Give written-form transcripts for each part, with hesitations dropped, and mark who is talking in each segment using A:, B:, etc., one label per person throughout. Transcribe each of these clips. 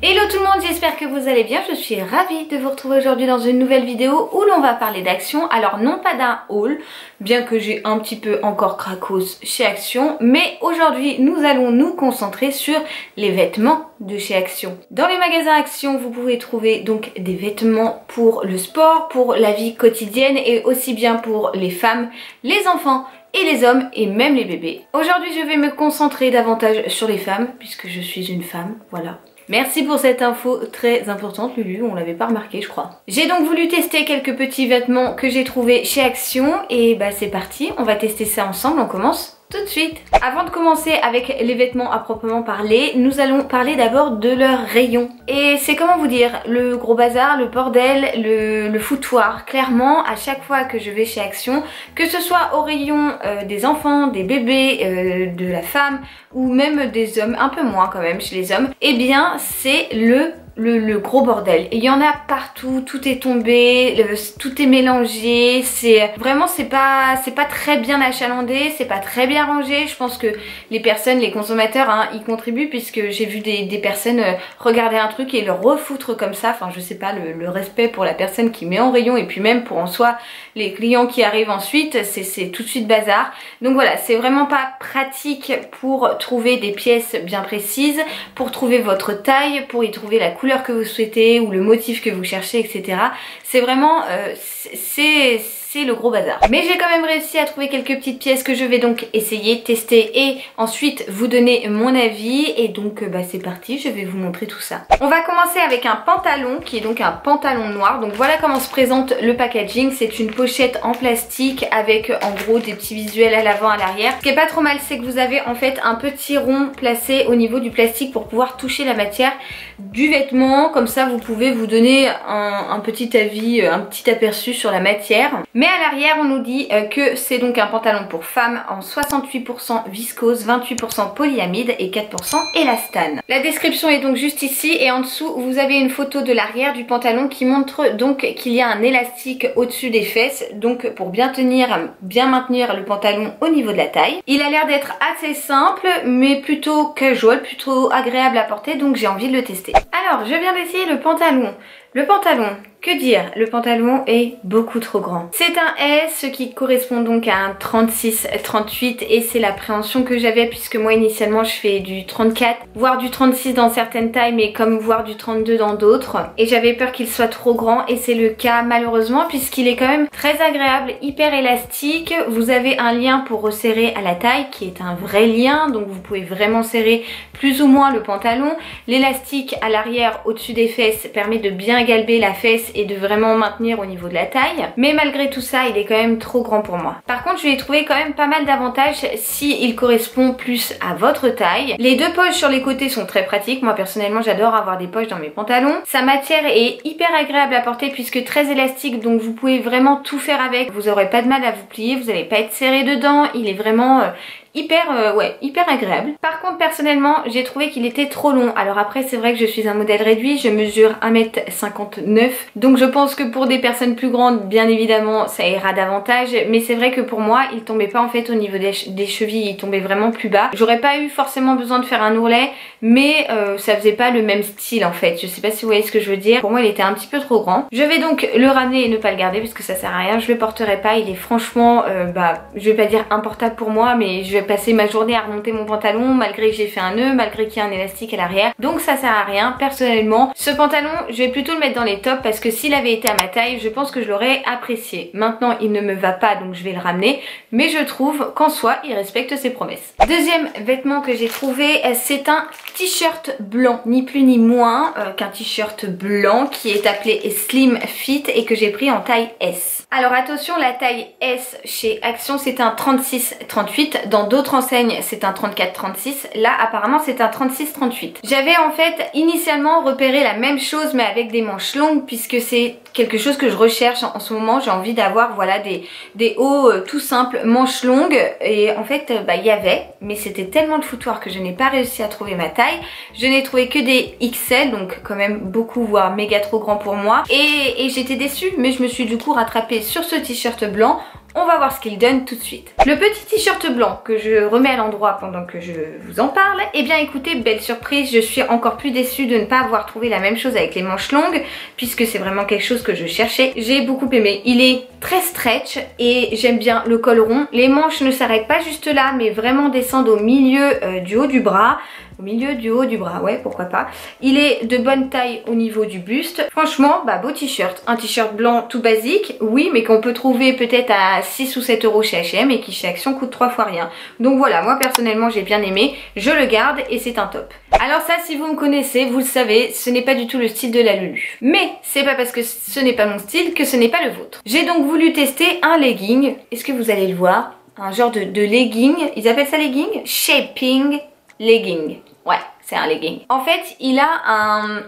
A: Hello tout le monde, j'espère que vous allez bien. Je suis ravie de vous retrouver aujourd'hui dans une nouvelle vidéo où l'on va parler d'Action. Alors non pas d'un haul, bien que j'ai un petit peu encore cracos chez Action, mais aujourd'hui nous allons nous concentrer sur les vêtements de chez Action. Dans les magasins Action, vous pouvez trouver donc des vêtements pour le sport, pour la vie quotidienne et aussi bien pour les femmes, les enfants et les hommes et même les bébés. Aujourd'hui je vais me concentrer davantage sur les femmes puisque je suis une femme, voilà. Merci pour cette info très importante Lulu, on l'avait pas remarqué je crois. J'ai donc voulu tester quelques petits vêtements que j'ai trouvés chez Action et bah c'est parti, on va tester ça ensemble, on commence tout de suite. Avant de commencer avec les vêtements à proprement parler, nous allons parler d'abord de leur rayon. Et c'est comment vous dire, le gros bazar, le bordel, le foutoir. Clairement, à chaque fois que je vais chez Action, que ce soit au rayon des enfants, des bébés, de la femme ou même des hommes, un peu moins quand même chez les hommes, eh bien c'est le gros bordel. Et il y en a partout, tout est tombé, tout est mélangé, c'est vraiment c'est pas très bien achalandé, c'est pas très bien rangé. Je pense que les personnes, les consommateurs hein, y contribuent puisque j'ai vu des personnes regarder un truc et le refoutre comme ça, enfin je sais pas, le respect pour la personne qui met en rayon et puis même pour en soi les clients qui arrivent ensuite, c'est tout de suite bazar. Donc voilà, c'est vraiment pas pratique pour trouver des pièces bien précises, pour trouver votre taille, pour y trouver la couleur que vous souhaitez ou le motif que vous cherchez, etc. C'est vraiment c'est le gros bazar. Mais j'ai quand même réussi à trouver quelques petites pièces que je vais donc essayer, tester et ensuite vous donner mon avis. Et donc bah c'est parti, je vais vous montrer tout ça. On va commencer avec un pantalon qui est donc un pantalon noir. Donc voilà comment se présente le packaging. C'est une pochette en plastique avec en gros des petits visuels à l'avant, à l'arrière. Ce qui est pas trop mal, c'est que vous avez en fait un petit rond placé au niveau du plastique pour pouvoir toucher la matière du vêtement. Comme ça vous pouvez vous donner un petit avis, un petit aperçu sur la matière. Mais à l'arrière on nous dit que c'est donc un pantalon pour femmes en 68% viscose, 28% polyamide et 4% élastane. La description est donc juste ici et en dessous vous avez une photo de l'arrière du pantalon qui montre donc qu'il y a un élastique au-dessus des fesses, donc pour bien tenir, bien maintenir le pantalon au niveau de la taille. Il a l'air d'être assez simple mais plutôt casual, plutôt agréable à porter, donc j'ai envie de le tester. Alors je viens d'essayer le pantalon. Le pantalon, que dire? Le pantalon est beaucoup trop grand. C'est un S, ce qui correspond donc à un 36-38 et c'est l'appréhension que j'avais puisque moi initialement je fais du 34, voire du 36 dans certaines tailles mais comme voire du 32 dans d'autres. Et j'avais peur qu'il soit trop grand et c'est le cas malheureusement puisqu'il est quand même très agréable, hyper élastique. Vous avez un lien pour resserrer à la taille qui est un vrai lien, donc vous pouvez vraiment serrer plus ou moins le pantalon. L'élastique à l'arrière au-dessus des fesses permet de bien galber la fesse et de vraiment maintenir au niveau de la taille, mais malgré tout ça il est quand même trop grand pour moi. Par contre je lui ai trouvé quand même pas mal d'avantages si il correspond plus à votre taille. Les deux poches sur les côtés sont très pratiques, moi personnellement j'adore avoir des poches dans mes pantalons. Sa matière est hyper agréable à porter puisque très élastique, donc vous pouvez vraiment tout faire avec, vous aurez pas de mal à vous plier, vous n'allez pas être serré dedans, il est vraiment hyper agréable. Par contre personnellement j'ai trouvé qu'il était trop long. Alors après c'est vrai que je suis un modèle réduit, je mesure 1m59, donc je pense que pour des personnes plus grandes bien évidemment ça ira davantage, mais c'est vrai que pour moi il tombait pas en fait au niveau des chevilles, il tombait vraiment plus bas. J'aurais pas eu forcément besoin de faire un ourlet, mais ça faisait pas le même style en fait, je sais pas si vous voyez ce que je veux dire. Pour moi il était un petit peu trop grand. Je vais donc le ramener et ne pas le garder puisque ça sert à rien, je le porterai pas, il est franchement je vais pas dire importable pour moi, mais je vais passer ma journée à remonter mon pantalon malgré que j'ai fait un nœud, malgré qu'il y a un élastique à l'arrière, donc ça sert à rien. Personnellement ce pantalon je vais plutôt le mettre dans les tops parce que s'il avait été à ma taille je pense que je l'aurais apprécié. Maintenant il ne me va pas donc je vais le ramener, mais je trouve qu'en soi il respecte ses promesses. Deuxième vêtement que j'ai trouvé, c'est un t-shirt blanc, ni plus ni moins qu'un t-shirt blanc qui est appelé Slim Fit et que j'ai pris en taille S. Alors attention, la taille S chez Action c'est un 36-38, dans d'autres enseignes c'est un 34-36, là apparemment c'est un 36-38. J'avais en fait initialement repéré la même chose mais avec des manches longues puisque c'est quelque chose que je recherche en ce moment. J'ai envie d'avoir voilà des hauts tout simples, manches longues, et en fait il y avait, mais c'était tellement de foutoir que je n'ai pas réussi à trouver ma taille. Je n'ai trouvé que des XL, donc quand même beaucoup voire méga trop grand pour moi, et j'étais déçue, mais je me suis du coup rattrapée sur ce t-shirt blanc On va voir ce qu'il donne tout de suite. Le petit t-shirt blanc que je remets à l'endroit pendant que je vous en parle, eh bien écoutez, belle surprise, je suis encore plus déçue de ne pas avoir trouvé la même chose avec les manches longues, puisque c'est vraiment quelque chose que je cherchais. J'ai beaucoup aimé, il est très stretch et j'aime bien le col rond. Les manches ne s'arrêtent pas juste là, mais vraiment descendent au milieu du haut du bras. Au milieu du haut du bras, ouais, pourquoi pas. Il est de bonne taille au niveau du buste. Franchement, bah beau t-shirt. Un t-shirt blanc tout basique, oui, mais qu'on peut trouver peut-être à 6 ou 7 euros chez H&M et qui chez Action coûte 3 fois rien. Donc voilà, moi personnellement j'ai bien aimé, je le garde et c'est un top. Alors ça, si vous me connaissez, vous le savez, ce n'est pas du tout le style de la Lulu. Mais c'est pas parce que ce n'est pas mon style que ce n'est pas le vôtre. J'ai donc voulu tester un legging. Est-ce que vous allez le voir? Un genre de legging. Ils appellent ça legging? Shaping legging. Ouais, c'est un legging. En fait, il a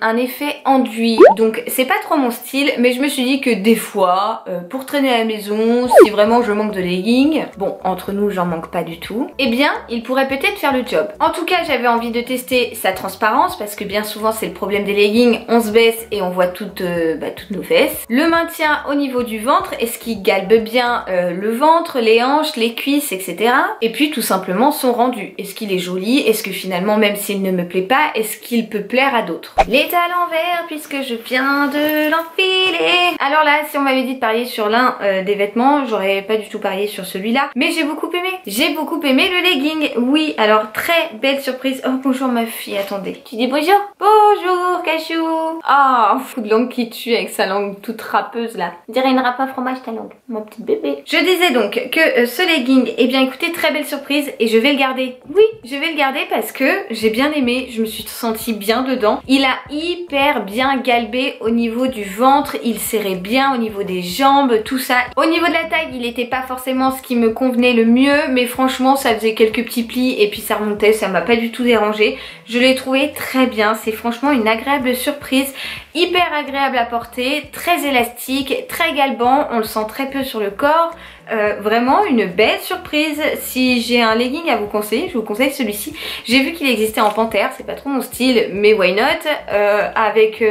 A: un effet enduit, donc c'est pas trop mon style, mais je me suis dit que des fois, pour traîner à la maison, si vraiment je manque de leggings, bon, entre nous, j'en manque pas du tout, eh bien, il pourrait peut-être faire le job. En tout cas, j'avais envie de tester sa transparence, parce que bien souvent, c'est le problème des leggings, on se baisse et on voit toutes nos fesses. Le maintien au niveau du ventre, est-ce qu'il galbe bien le ventre, les hanches, les cuisses, etc. Et puis, tout simplement, son rendu. Est-ce qu'il est joli? Est-ce que finalement, même s'il ne me plaît pas, est-ce qu'il peut plaire à d'autres? Il est à l'envers puisque je viens de l'enfiler. Alors là, si on m'avait dit de parier sur l'un des vêtements, j'aurais pas du tout parié sur celui-là, mais j'ai beaucoup aimé. J'ai beaucoup aimé le legging. Oui, alors très belle surprise. Oh bonjour ma fille, attendez. Tu dis bonjour? Bonjour Cachou. Ah, un fou de langue qui tue avec sa langue toute râpeuse là. On dirait une râpe à fromage ta langue, mon petit bébé. Je disais donc que ce legging, eh bien écoutez, très belle surprise et je vais le garder. Oui, je vais le garder parce que j'ai bien aimé. Je me suis sentie bien dedans. Il a hyper bien galbé au niveau du ventre, il serrait bien au niveau des jambes, tout ça. Au niveau de la taille, il n'était pas forcément ce qui me convenait le mieux, mais franchement ça faisait quelques petits plis et puis ça remontait, ça m'a pas du tout dérangé. Je l'ai trouvé très bien, c'est franchement une agréable surprise, hyper agréable à porter, très élastique, très galbant, on le sent très peu sur le corps. Vraiment une belle surprise. Si j'ai un legging à vous conseiller, je vous conseille celui-ci. J'ai vu qu'il existait en panthère, c'est pas trop mon style, mais why not, avec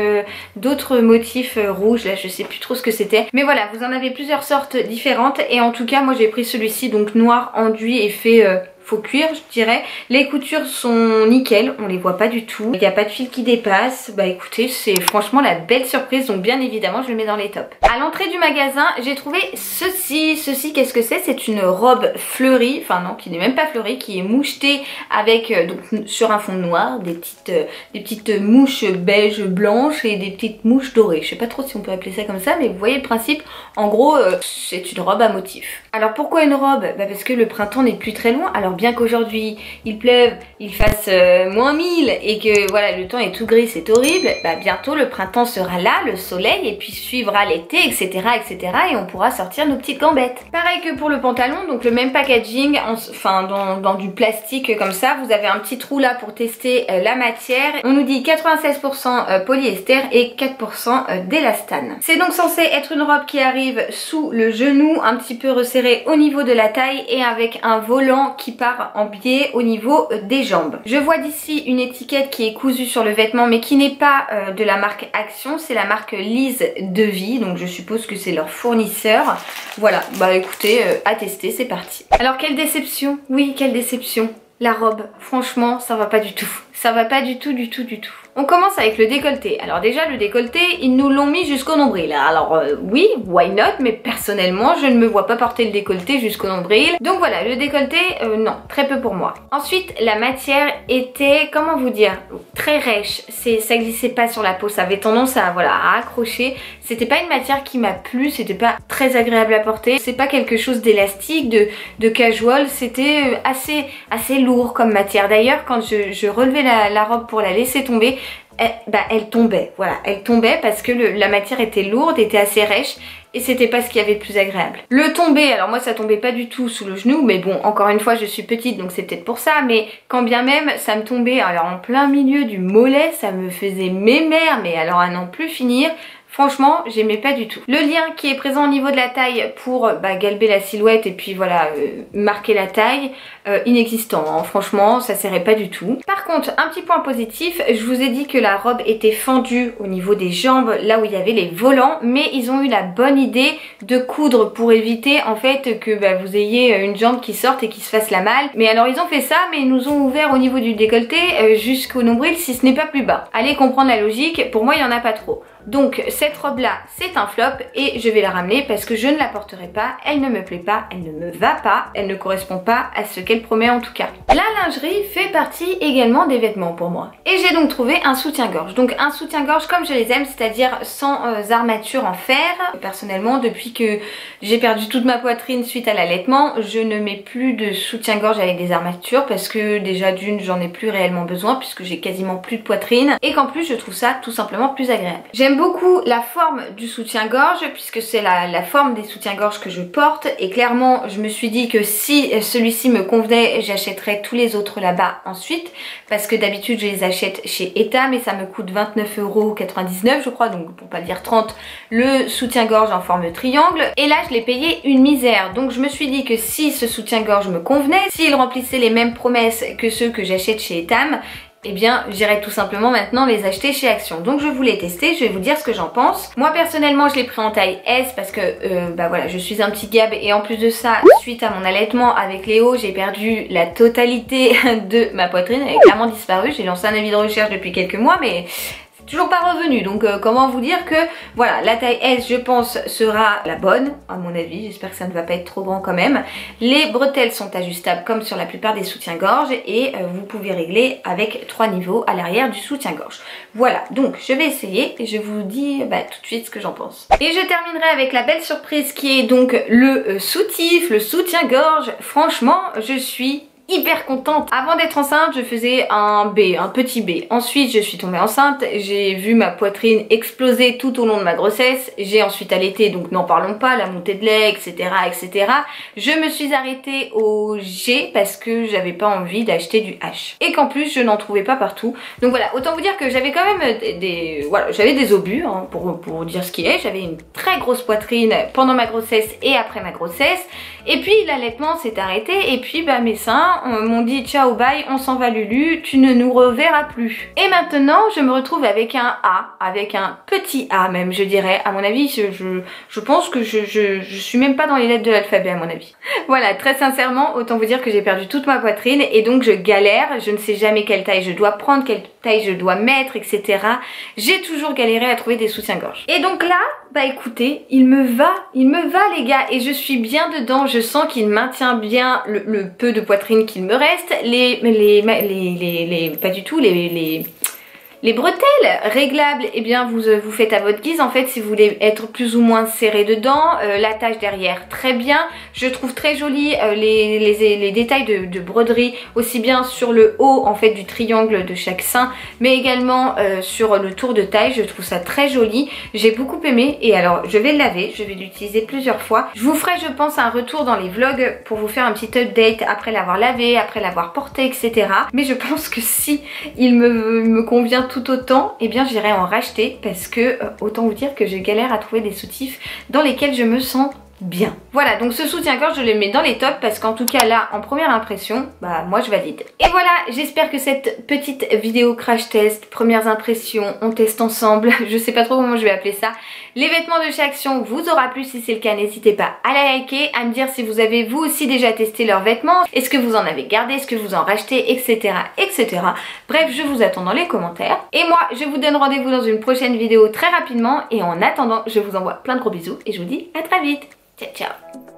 A: d'autres motifs rouges, là je sais plus trop ce que c'était. Mais voilà, vous en avez plusieurs sortes différentes et en tout cas moi j'ai pris celui-ci, donc noir enduit et fait faux cuir je dirais. Les coutures sont nickel, on les voit pas du tout, il n'y a pas de fil qui dépasse. Bah écoutez, c'est franchement la belle surprise, donc bien évidemment je le mets dans les tops. À l'entrée du magasin j'ai trouvé ceci qu'est-ce que c'est? C'est une robe fleurie, enfin non, qui n'est même pas fleurie, qui est mouchetée avec donc sur un fond noir des petites mouches beige blanches et des petites mouches dorées. Je sais pas trop si on peut appeler ça comme ça, mais vous voyez le principe. En gros c'est une robe à motif. Alors pourquoi une robe? Bah parce que le printemps n'est plus très loin. Alors bien qu'aujourd'hui il pleuve, il fasse moins 1000 et que voilà le temps est tout gris, c'est horrible, bah bientôt le printemps sera là, le soleil, et puis suivra l'été, etc., etc., et on pourra sortir nos petites gambettes. Pareil que pour le pantalon, donc le même packaging, enfin dans du plastique comme ça. Vous avez un petit trou là pour tester la matière. On nous dit 96% polyester et 4% d'élastane. C'est donc censé être une robe qui arrive sous le genou, un petit peu resserrée au niveau de la taille et avec un volant qui part en biais au niveau des jambes. Je vois d'ici une étiquette qui est cousue sur le vêtement mais qui n'est pas de la marque Action, c'est la marque Lise de Vie, donc je suppose que c'est leur fournisseur. Voilà, bah écoutez, à tester, c'est parti. Alors quelle déception, oui quelle déception. La robe, franchement ça va pas du tout. Ça va pas du tout. On commence avec le décolleté. Alors déjà le décolleté, ils nous l'ont mis jusqu'au nombril. Alors oui, why not, mais personnellement je ne me vois pas porter le décolleté jusqu'au nombril. Donc voilà, le décolleté, non, très peu pour moi. Ensuite, la matière était, comment vous dire, très rêche. Ça glissait pas sur la peau, ça avait tendance à, voilà, à accrocher. C'était pas une matière qui m'a plu, c'était pas très agréable à porter. C'est pas quelque chose d'élastique, de casual, c'était assez lourd comme matière. D'ailleurs, quand je relevais la robe pour la laisser tomber, elle tombait, voilà, elle tombait parce que la matière était lourde, était assez rêche et c'était pas ce qu'il y avait de plus agréable. Le tomber, alors moi ça tombait pas du tout sous le genou, mais bon, encore une fois je suis petite donc c'est peut-être pour ça, mais quand bien même ça me tombait alors en plein milieu du mollet, ça me faisait mémère, mais alors à n'en plus finir. Franchement, j'aimais pas du tout. Le lien qui est présent au niveau de la taille pour galber la silhouette et puis voilà, marquer la taille, inexistant. Hein. Franchement, ça serrait pas du tout. Par contre, un petit point positif, je vous ai dit que la robe était fendue au niveau des jambes, là où il y avait les volants, mais ils ont eu la bonne idée de coudre pour éviter en fait que vous ayez une jambe qui sorte et qui se fasse la malle. Mais alors ils ont fait ça, mais ils nous ont ouvert au niveau du décolleté jusqu'au nombril si ce n'est pas plus bas. Allez comprendre la logique, pour moi il n'y en a pas trop. Donc cette robe là c'est un flop et je vais la ramener parce que je ne la porterai pas, elle ne me plaît pas, elle ne me va pas, elle ne correspond pas à ce qu'elle promet en tout cas. La lingerie fait partie également des vêtements pour moi. Et j'ai donc trouvé un soutien-gorge. Donc un soutien-gorge comme je les aime, c'est-à-dire sans armature en fer. Personnellement depuis que j'ai perdu toute ma poitrine suite à l'allaitement, je ne mets plus de soutien-gorge avec des armatures parce que déjà d'une j'en ai plus réellement besoin puisque j'ai quasiment plus de poitrine et qu'en plus je trouve ça tout simplement plus agréable. J'aime beaucoup la forme du soutien-gorge puisque c'est la forme des soutiens-gorge que je porte et clairement je me suis dit que si celui-ci me convenait j'achèterais tous les autres là-bas ensuite parce que d'habitude je les achète chez Etam et ça me coûte 29,99 € je crois, donc pour pas dire 30, le soutien-gorge en forme triangle et là je l'ai payé une misère. Donc je me suis dit que si ce soutien-gorge me convenait, s'il remplissait les mêmes promesses que ceux que j'achète chez Etam, eh bien j'irai tout simplement maintenant les acheter chez Action. Donc je voulais tester, je vais vous dire ce que j'en pense. Moi personnellement je l'ai pris en taille S parce que voilà, je suis un petit gab et en plus de ça, suite à mon allaitement avec Léo, j'ai perdu la totalité de ma poitrine, elle a clairement disparu. J'ai lancé un avis de recherche depuis quelques mois mais toujours pas revenu, donc comment vous dire que voilà, la taille S je pense sera la bonne à mon avis, j'espère que ça ne va pas être trop grand quand même. Les bretelles sont ajustables comme sur la plupart des soutiens-gorge et vous pouvez régler avec 3 niveaux à l'arrière du soutien-gorge. Voilà, donc je vais essayer et je vous dis tout de suite ce que j'en pense. Et je terminerai avec la belle surprise qui est donc le soutif, le soutien-gorge. Franchement, je suis hyper contente. Avant d'être enceinte, je faisais un petit B. Ensuite, je suis tombée enceinte. J'ai vu ma poitrine exploser tout au long de ma grossesse. J'ai ensuite allaité, donc n'en parlons pas, la montée de lait, etc., etc. Je me suis arrêtée au G parce que j'avais pas envie d'acheter du H. Et qu'en plus, je n'en trouvais pas partout. Donc voilà, autant vous dire que j'avais quand même j'avais des obus, hein, pour dire ce qui est. J'avais une très grosse poitrine pendant ma grossesse et après ma grossesse. Et puis l'allaitement s'est arrêté et puis mes seins m'ont dit ciao bye, on s'en va Lulu, tu ne nous reverras plus. Et maintenant je me retrouve avec un A, avec un petit A même je dirais. À mon avis je pense que je suis même pas dans les lettres de l'alphabet à mon avis. Voilà, très sincèrement autant vous dire que j'ai perdu toute ma poitrine et donc je galère, je ne sais jamais quelle taille je dois prendre, quelle taille je dois mettre, etc. J'ai toujours galéré à trouver des soutiens-gorge. Et donc là, écoutez, il me va les gars et je suis bien dedans, je sens qu'il maintient bien le peu de poitrine qu'il me reste, pas du tout, les bretelles réglables, eh bien vous faites à votre guise en fait si vous voulez être plus ou moins serré dedans. L'attache derrière très bien, je trouve très joli les détails de broderie aussi bien sur le haut en fait du triangle de chaque sein mais également sur le tour de taille, je trouve ça très joli, j'ai beaucoup aimé et alors je vais le laver, je vais l'utiliser plusieurs fois. Je vous ferai je pense un retour dans les vlogs pour vous faire un petit update après l'avoir lavé, après l'avoir porté, etc. Mais je pense que si il me convient tout autant, eh bien j'irai en racheter parce que autant vous dire que je galère à trouver des soutifs dans lesquels je me sens bien. Voilà, donc ce soutien-gorge je le mets dans les tops parce qu'en tout cas là en première impression, moi je valide. Et voilà, j'espère que cette petite vidéo crash test, premières impressions, on teste ensemble, je sais pas trop comment je vais appeler ça, les vêtements de chez Action vous aura plu. Si c'est le cas, n'hésitez pas à la liker, à me dire si vous avez vous aussi déjà testé leurs vêtements, est-ce que vous en avez gardé, est-ce que vous en rachetez, etc., etc. Bref, je vous attends dans les commentaires. Et moi, je vous donne rendez-vous dans une prochaine vidéo très rapidement et en attendant, je vous envoie plein de gros bisous et je vous dis à très vite. Ciao, ciao.